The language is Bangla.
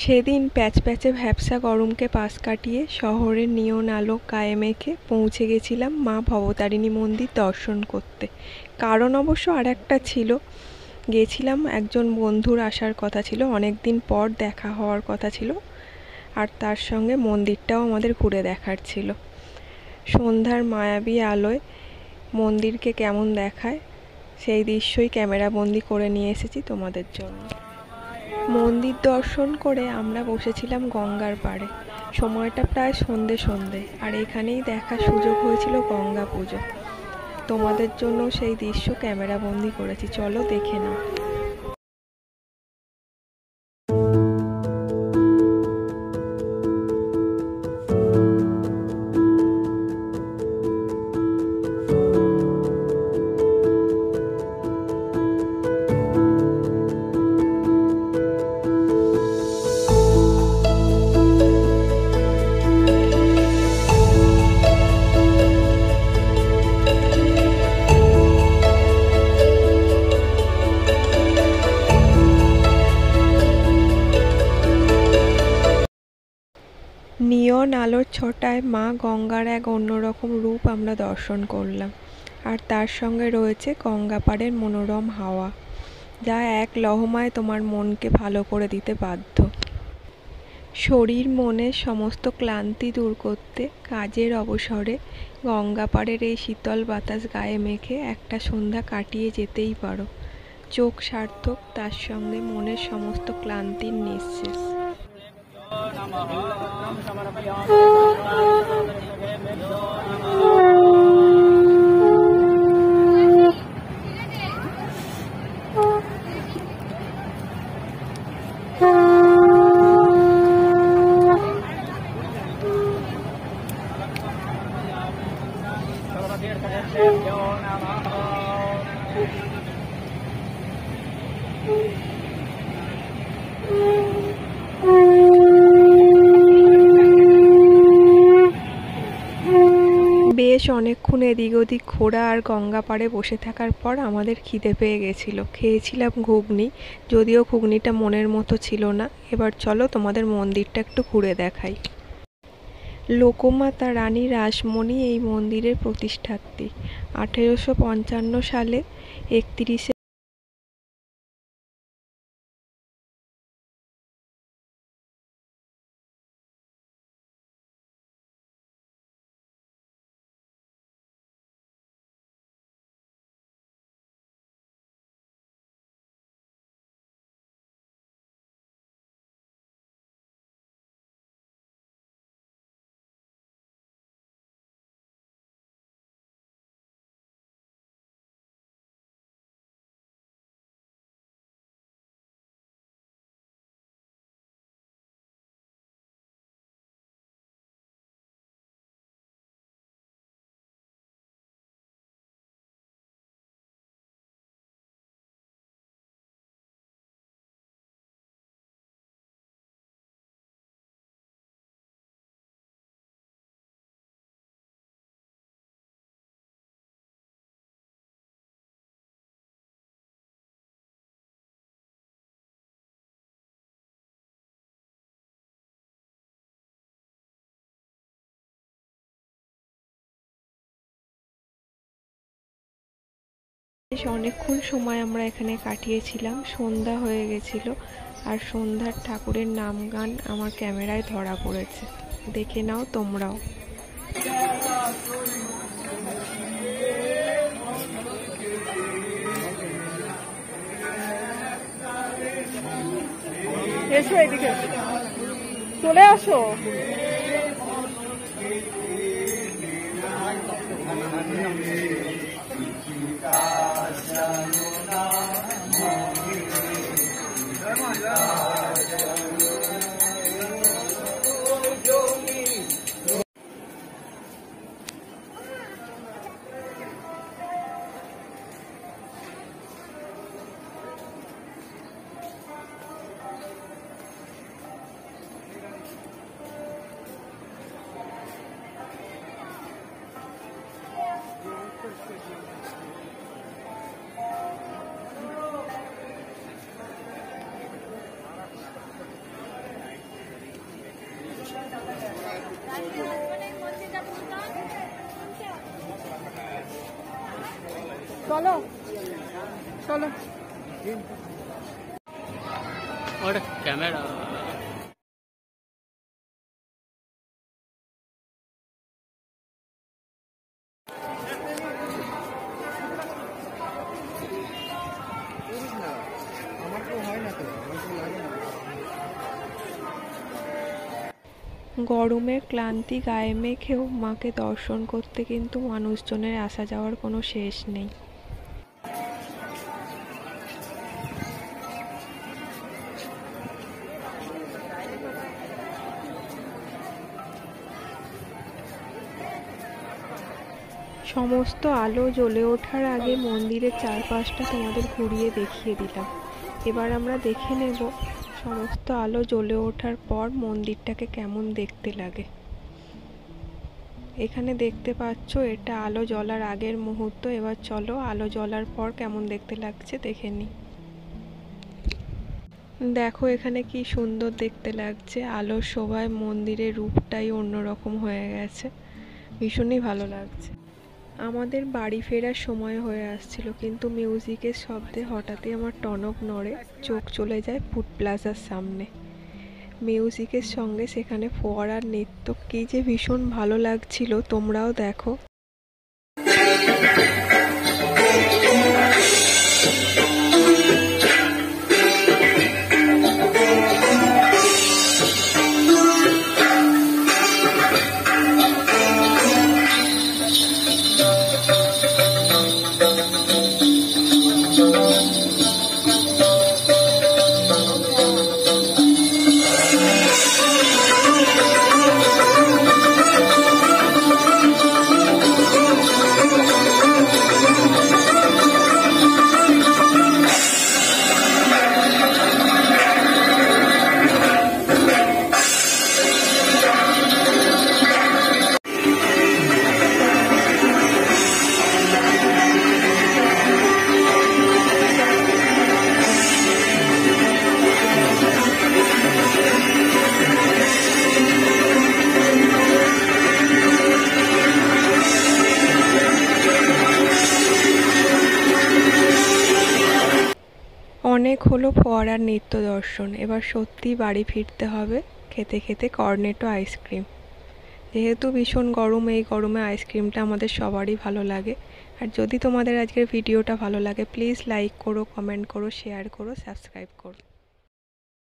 সেদিন প্যাচপ্যাচে ভ্যাপসা গরমকে পাশ কাটিয়ে শহরের নিয়ন আলো গায়ে মেখে পৌঁছে গেছিলাম মা ভবতারিণী মন্দির দর্শন করতে। কারণ অবশ্য আর একটা ছিল, গেছিলাম একজন বন্ধুর আসার কথা ছিল, অনেক দিন পর দেখা হওয়ার কথা ছিল, আর তার সঙ্গে মন্দিরটাও আমাদের ঘুরে দেখার ছিল। সন্ধ্যার মায়াবী আলোয় মন্দিরকে কেমন দেখায় সেই দৃশ্যই ক্যামেরাবন্দি করে নিয়ে এসেছি তোমাদের জন্য। মন্দির দর্শন করে আমরা বসেছিলাম গঙ্গার পাড়ে। সময়টা প্রায় সন্ধে, আর এখানেই দেখার সুযোগ হয়েছিল গঙ্গা পুজো। তোমাদের জন্য সেই দৃশ্য ক্যামেরাবন্দি করেছি, চলো দেখে নাও। নিয়ন আলোর ছটায় মা গঙ্গার এক অন্যরকম রূপ আমরা দর্শন করলাম, আর তার সঙ্গে রয়েছে গঙ্গাপাড়ের মনোরম হাওয়া, যা এক লহমায় তোমার মনকে ভালো করে দিতে বাধ্য। শরীর মনের সমস্ত ক্লান্তি দূর করতে কাজের অবসরে গঙ্গাপাড়ের এই শীতল বাতাস গায়ে মেখে একটা সন্ধ্যা কাটিয়ে যেতেই পারো। চোখ সার্থক, তার সঙ্গে মনের সমস্ত ক্লান্তির নিঃশেষ। বেশ অনেকক্ষণ এদিক ওদিক ঘোরা আর গঙ্গা পাড়ে বসে থাকার পর আমাদের খিদে পেয়ে গেছিল। খেয়েছিলাম ঘুগনি, যদিও ঘুগনিটা মনের মতো ছিল না। এবার চলো তোমাদের মন্দিরটা একটু ঘুরে দেখাই। লোকমাতা রানী রাসমণি এই মন্দিরের প্রতিষ্ঠাত্রী। 1855 সালে 31শে বেশ অনেকক্ষণ সময় আমরা এখানে কাটিয়েছিলাম। সন্ধ্যা হয়ে গেছিল, আর সন্ধ্যার ঠাকুরের নাম গান আমার ক্যামেরায় ধরা পড়েছে, দেখে নাও তোমরাও। এসো এদিকে, চলে আসো। চলো চলো। और कैमरा গরমের ক্লান্তি গায়ে মেখেও মাকে দর্শন করতে কিন্তু মানুষজনের আসা যাওয়ার কোনো শেষ নেই। সমস্ত আলো জ্বলে ওঠার আগে মন্দিরের চারপাশটা তোমাদের ঘুরিয়ে দেখিয়ে দিলাম। এবার আমরা দেখে নেব সমস্ত আলো জ্বলে ওঠার পর মন্দিরটাকে কেমন দেখতে লাগে। এখানে দেখতে পাচ্ছ এটা আলো জ্বলার আগের মুহূর্ত। এবার চলো আলো জ্বলার পর কেমন দেখতে লাগছে দেখে নিই। দেখো এখানে কি সুন্দর দেখতে লাগছে, আলোর শোভায় মন্দিরের রূপটাই অন্যরকম হয়ে গেছে, ভীষণই ভালো লাগছে। আমাদের বাড়ি ফেরার সময় হয়ে আসছিল, কিন্তু মিউজিকের শব্দে হঠাৎই আমার টনক নড়ে, চোখ চলে যায় ফুড প্লাজার সামনে। মিউজিকের সঙ্গে সেখানে ফোয়ারার নৃত্য কী যে ভীষণ ভালো লাগছিল, তোমরাও দেখো। অনেক হলো ফোয়ারার নৃত্য দর্শন, এবার সত্যি বাড়ি ফিরতে হবে খেতে খেতে কর্নেটো আইসক্রিম। যেহেতু ভীষণ গরম, এই গরমে আইসক্রিমটা আমাদের সবারই ভালো লাগে। আর যদি তোমাদের আজকের ভিডিওটা ভালো লাগে প্লিজ লাইক করো, কমেন্ট করো, শেয়ার করো, সাবস্ক্রাইব করো।